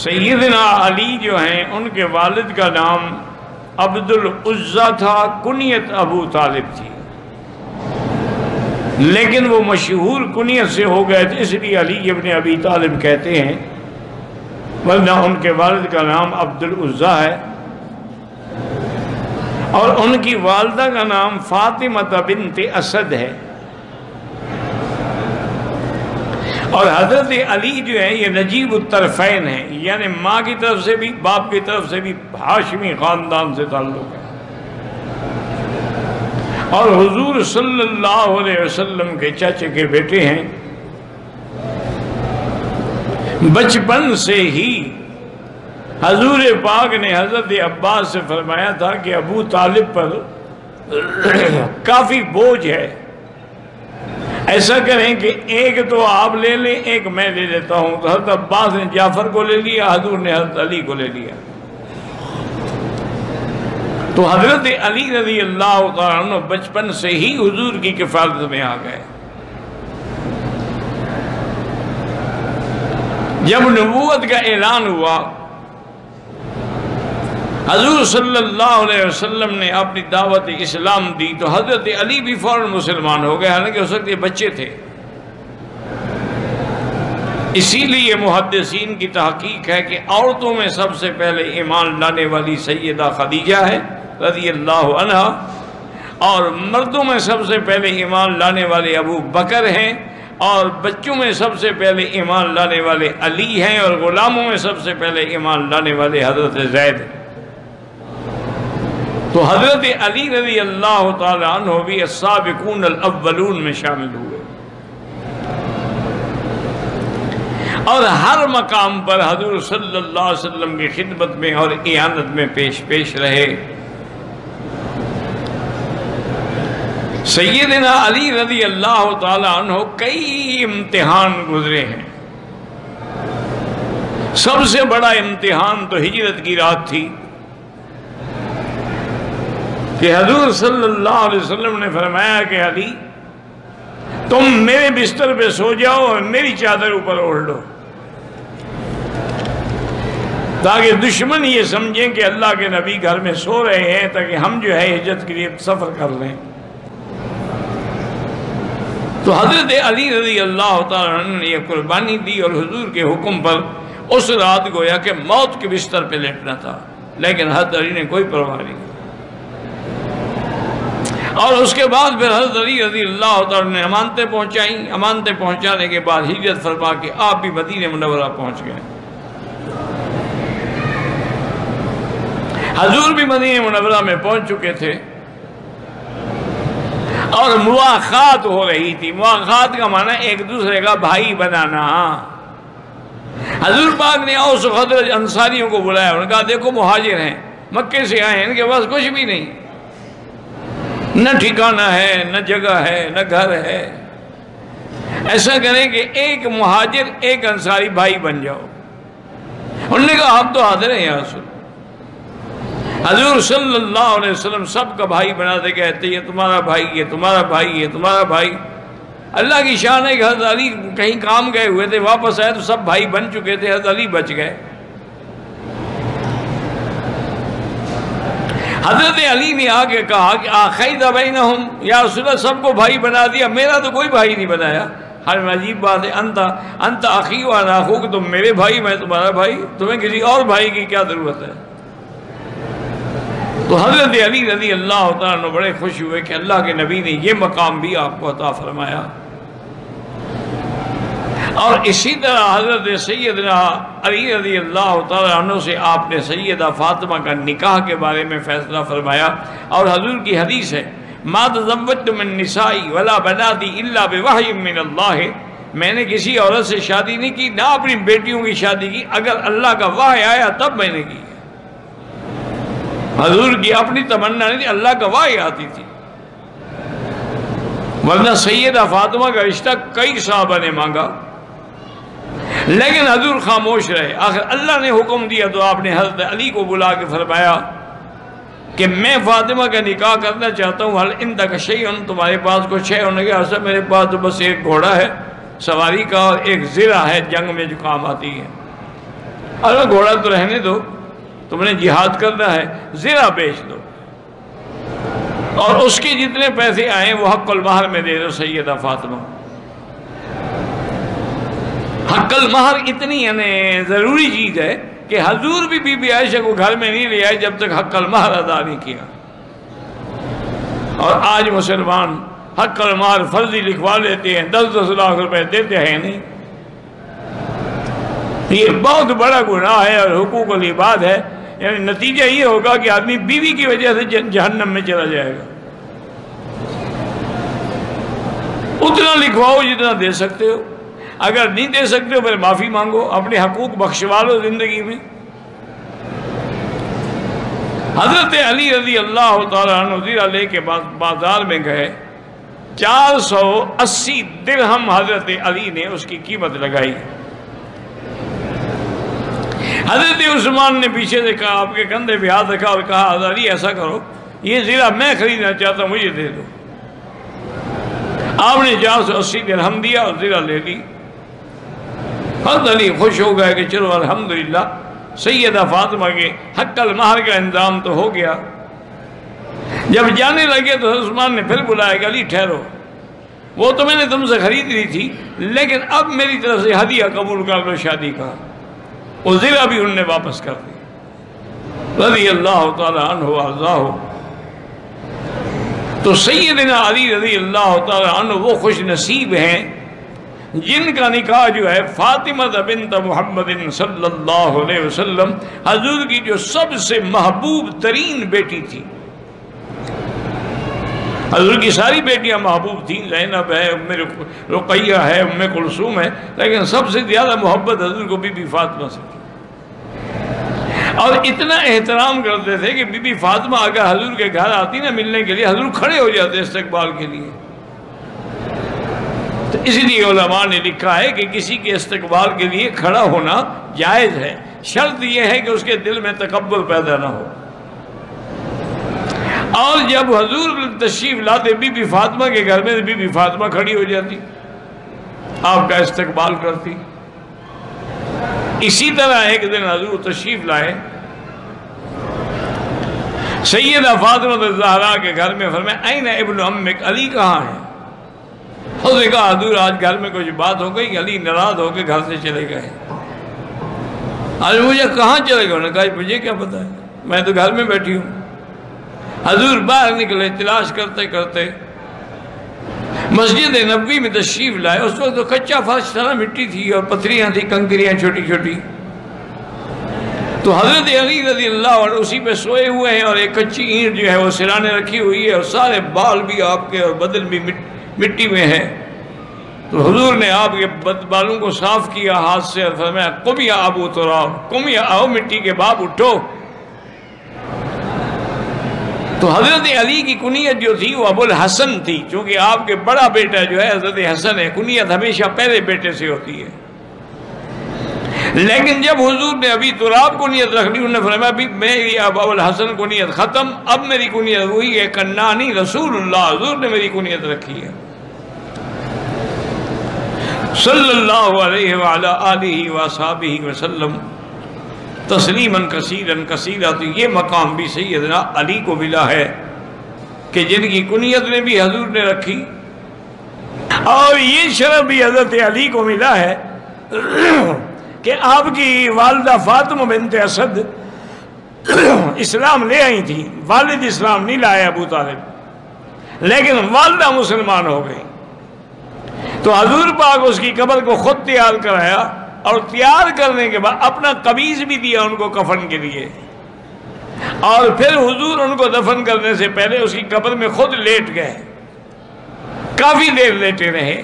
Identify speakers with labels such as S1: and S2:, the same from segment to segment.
S1: سیدنا علی جو ہیں ان کے والد کا نام عبد العزیٰ تھا، کنیت ابو طالب تھی، لیکن وہ مشہور کنیت سے ہو گئے تھے، اس لیے علی ابن ابی طالب کہتے ہیں، ورنہ ان کے والد کا نام عبد العزیٰ ہے، اور ان کی والدہ کا نام فاطمہ بنت اسد ہے۔ اور حضرت علی جو ہے یہ نجیب الطرفین ہیں، یعنی ماں کی طرف سے بھی باپ کی طرف سے بھی ہاشمی خاندان سے تعلق ہے، اور حضور صلی اللہ علیہ وسلم کے چچے کے بیٹے ہیں۔ بچپن سے ہی حضور پاک نے حضرت عباس سے فرمایا تھا کہ ابو طالب پر کافی بوجھ ہے، ایسا کریں کہ ایک تو آپ لے لیں، ایک میں لے لیتا ہوں۔ تو حضرت عباس نے جعفر کو لے لیا، حضور نے حضرت علی کو لے لیا۔ تو حضرت علی رضی اللہ تعالیٰ عنہ بچپن سے ہی حضور کی کفالت میں آ گئے۔ جب نبوت کا اعلان ہوا، حضور صلی اللہ علیہ وسلم نے اپنی دعوت اسلام دی، تو حضرت علی بھی فوراً مسلمان ہو گئے، حالانکہ اس وقت یہ بچے تھے۔ اسی لیے محدثین کی تحقیق ہے کہ عورتوں میں سب سے پہلے ایمان لانے والی سیدہ خدیجہ ہے رضی اللہ عنہا، اور مردوں میں سب سے پہلے ایمان لانے والے ابو بکر ہیں، اور بچوں میں سب سے پہلے ایمان لانے والے علی ہیں، اور غلاموں میں سب سے پہلے ایمان لانے والے حضرت زید ہیں۔ تو حضرت علی رضی اللہ تعالیٰ عنہ بھی السابقون الاولون میں شامل ہوئے، اور ہر مقام پر حضور صلی اللہ علیہ وسلم کی خدمت میں اور اعانت میں پیش رہے۔ سیدنا علی رضی اللہ تعالیٰ عنہ کئی امتحان گزرے ہیں۔ سب سے بڑا امتحان تو ہجرت کی رات تھی کہ حضور صلی اللہ علیہ وسلم نے فرمایا کہ علی تم میرے بستر پہ سو جاؤ اور میری چادر اوپر اوڑھ لو، تاکہ دشمن یہ سمجھیں کہ اللہ کے نبی گھر میں سو رہے ہیں، تاکہ ہم جو ہے ہجرت کے لیے سفر کر لیں۔ تو حضرت علی رضی اللہ تعالیٰ عنہ نے یہ قربانی دی، اور حضور کے حکم پر اس رات گویا کہ موت کے بستر پہ لیٹنا تھا، لیکن حضرت علی نے کوئی پرواہ نہیں۔ اور اس کے بعد پھر حضرت علی رضی اللہ تعالیٰ نے امانتیں پہنچائیں، امانتیں پہنچانے کے بعد ہجرت فرما کے آپ بھی مدینہ منورہ پہنچ گئے۔ حضور بھی مدینہ منورہ میں پہنچ چکے تھے، اور مواخات ہو رہی تھی۔ مواخات کا معنی ایک دوسرے کا بھائی بنانا۔ حضور پاک نے اوس و خزرج انصاریوں کو بلایا، انہوں نے کہا دیکھو مہاجر ہیں، مکے سے آئے ہیں، ان کے پاس کچھ بھی نہیں، نہ ٹھکانہ ہے، نہ جگہ ہے، نہ گھر ہے، ایسا کریں کہ ایک مہاجر ایک انصاری بھائی بن جاؤ۔ انہوں نے کہا آپ تو حاضر ہیں یا رسول۔ حضور صلی اللہ علیہ وسلم سب کا بھائی بناتے کہتے یہ تمہارا بھائی، یہ تمہارا بھائی، یہ تمہارا بھائی۔ اللہ کی شان ہے کہ حضرت علی کہیں کام گئے ہوئے تھے، واپس آئے تو سب بھائی بن چکے تھے، حضرت علی بچ گئے۔ حضرت علی نے آگے کہا کہ آخید بینہم، یا رسول اللہ سب کو بھائی بنا دیا، میرا تو کوئی بھائی نہیں بنایا۔ ہر عجیب بات ہے، انت اخی وانا اخوک، تم میرے بھائی میں تمہارا بھائی، تمہیں کسی اور بھائی کی کیا ضرورت ہے؟ تو حضرت علی رضی اللہ تعالیٰ عنہ بڑے خوش ہوئے کہ اللہ کے نبی نے یہ مقام بھی آپ کو عطا فرمایا۔ اور اسی طرح حضرت سیدنا علی رضی اللہ تعالیٰ عنہ سے آپ نے سیدہ فاطمہ کا نکاح کے بارے میں فیصلہ فرمایا، اور حضور کی حدیث ہے ما تزوجت من نسائی ولا بناتی الا بوحی من اللہ، میں نے کسی عورت سے شادی نہیں کی، نہ اپنی بیٹیوں کی شادی کی، اگر اللہ کا وحی آیا تب میں نے کی۔ حضور کی اپنی تمنا نہیں تھی، اللہ کا وحی آتی تھی، ورنہ سیدہ فاطمہ کا رشتہ کئی صحابہ نے مانگا، لیکن حضور خاموش رہے۔ آخر اللہ نے حکم دیا تو آپ نے حضرت علی کو بلا کے فرمایا کہ میں فاطمہ کا نکاح کرنا چاہتا ہوں، حل عندک شیء، تمہارے پاس کچھ ہے؟ انہوں نے کہا اصل میرے پاس تو بس ایک گھوڑا ہے سواری کا، اور ایک زرہ ہے جنگ میں جو کام آتی ہے۔ ارے گھوڑا تو رہنے دو، تم نے جہاد کرنا ہے، زرہ بیچ دو اور اس کے جتنے پیسے آئیں وہ حق المہر میں دے دو سیدہ فاطمہ۔ حق المہر اتنی یعنی ضروری چیز ہے کہ حضور بھی بی بی عائشہ کو گھر میں نہیں لے آئے جب تک حق المہر ادا نہیں کیا۔ اور آج مسلمان حق المہر فرضی لکھوا لیتے ہیں، 10 لاکھ روپے دیتے ہیں نہیں۔ یہ بہت بڑا گناہ ہے اور حقوق العباد ہے، یعنی نتیجہ یہ ہوگا کہ آدمی بیوی کی وجہ سے جہنم میں چلا جائے گا۔ اتنا لکھواؤ جتنا دے سکتے ہو، اگر نہیں دے سکتے ہو پھر معافی مانگو، اپنے حقوق بخشوا لو زندگی میں۔ حضرت علی رضی اللہ تعالیٰ عنہ زیرہ لے کے بازار میں گئے، 480 درہم حضرت علی نے اس کی قیمت لگائی۔ حضرت عثمان نے پیچھے سے کہا، آپ کے کندھے پہ ہاتھ رکھا اور کہا حضرت علی ایسا کرو، یہ زیرہ میں خریدنا چاہتا ہوں، مجھے دے دو۔ آپ نے 480 درہم دیا اور زیرہ لے لی۔ حضرت علی خوش ہو گئے کہ چلو الحمدللہ سیدہ فاطمہ کے حق المہر کا انتظام تو ہو گیا۔ جب جانے لگے تو عثمان نے پھر بلایا کہ علی ٹھہرو، وہ تو میں نے تم سے خرید لی تھی لیکن اب میری طرف سے ہدیہ قبول کر لو شادی کا۔ وہ زیرہ بھی انہوں نے واپس کر دی رضی اللہ تعالی عنہ وارضاہ۔ تو سیدنا علی رضی اللہ تعالی عنہ وہ خوش نصیب ہیں جن کا نکاح جو ہے فاطمہ بنت محمد صلی اللہ علیہ وسلم، حضور کی جو سب سے محبوب ترین بیٹی تھی۔ حضور کی ساری بیٹیاں محبوب تھیں، زینب ہے، ام رقیہ ہے، ام کلثوم ہے، لیکن سب سے زیادہ محبت حضور کو بی بی فاطمہ سے تھی۔ اور اتنا احترام کرتے تھے کہ بی بی فاطمہ اگر حضور کے گھر آتی نا ملنے کے لیے، حضور کھڑے ہو جاتے استقبال کے لیے۔ تو اسی لیے علماء نے لکھا ہے کہ کسی کے استقبال کے لیے کھڑا ہونا جائز ہے، شرط یہ ہے کہ اس کے دل میں تکبر پیدا نہ ہو۔ اور جب حضور تشریف لاتے بی بی فاطمہ کے گھر میں، بی بی فاطمہ کھڑی ہو جاتی، آپ کا استقبال کرتی۔ اسی طرح ایک دن حضور تشریف لائے، سیدہ فاطمہ الزہرا کے گھر میں، فرمایا این ابن امک، علی کہاں ہے؟ حضور نے کہا حضور آج گھر میں کچھ بات ہو گئی، علی ناراض ہو کے گھر سے چلے گئے۔ آج مجھے کہاں چلے گئے؟ انہوں نے کہا مجھے کیا پتا ہے، میں تو گھر میں بیٹھی ہوں۔ حضور باہر نکلے، تلاش کرتے کرتے مسجد نبوی میں تشریف لائے۔ اس وقت تو کچا فرش تھا، مٹی تھی اور پتھریاں تھی، کنکریاں چھوٹی چھوٹی۔ تو حضرت علی رضی اللہ عنہ اسی پہ سوئے ہوئے ہیں اور ایک کچی اینٹ جو ہے وہ سرانے رکھی ہوئی ہے اور سارے بال بھی آپ کے اور بدن بھی مٹی میں ہے۔ تو حضور نے آپ کے بالوں کو صاف کیا ہاتھ سے اور فرمایا قم یا ابو تراب، قم یا آؤ مٹی کے باپ اٹھو۔ تو حضرت علی کی کنیت جو تھی وہ ابو الحسن تھی، چونکہ آپ کے بڑا بیٹا جو ہے حضرت حسن ہے، کنیت ہمیشہ پہلے بیٹے سے ہوتی ہے۔ لیکن جب حضور نے ابھی تراب کنیت رکھ لی، انہوں نے فرمایا ابھی میری اب ابو الحسن کنیت ختم، اب میری کنیت وہی ہے کنانی رسول اللہ، حضور نے میری کنیت رکھی ہے صلی اللہ علیہ وعلا آلہ وصحبہ وسلم تسلیما کثیرا کثیرا۔ تو یہ مقام بھی سیدنا علی کو ملا ہے کہ جن کی کنیت نے بھی حضور نے رکھی، اور یہ شرف بھی حضرت علی کو ملا ہے کہ آپ کی والدہ فاطمہ بنت اسد اسلام لے آئی تھی، والد اسلام نہیں لائے ابو طالب، لیکن والدہ مسلمان ہو گئی۔ تو حضور پاک اس کی قبر کو خود تیار کرایا اور تیار کرنے کے بعد اپنا قمیض بھی دیا ان کو کفن کے لیے، اور پھر حضور ان کو دفن کرنے سے پہلے اس کی قبر میں خود لیٹ گئے، کافی دیر لیٹے رہے۔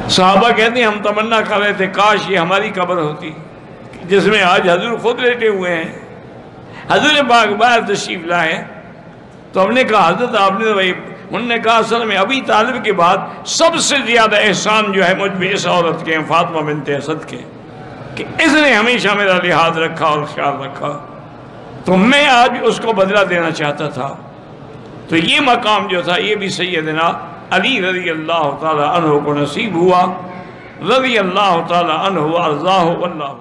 S1: صحابہ کہتے ہیں ہم تمنا کر رہے تھے کاش یہ ہماری قبر ہوتی جس میں آج حضور خود لیٹے ہوئے ہیں۔ حضور پاک باہر تشریف لائے تو ہم نے کہا حضرت آپ نے بھائی، انہوں نے کہا اصل میں ابھی طالب کے بعد سب سے زیادہ احسان جو ہے مجھ پہ اس عورت کے، فاطمہ بنت اسد کے، کہ اس نے ہمیشہ میرا لحاظ رکھا اور خیال رکھا، تو میں آج اس کو بدلہ دینا چاہتا تھا۔ تو یہ مقام جو تھا یہ بھی سیدنا علی رضی اللہ تعالی عنہ کو نصیب ہوا، رضی اللہ تعالی عنہ وارضاہ واللہ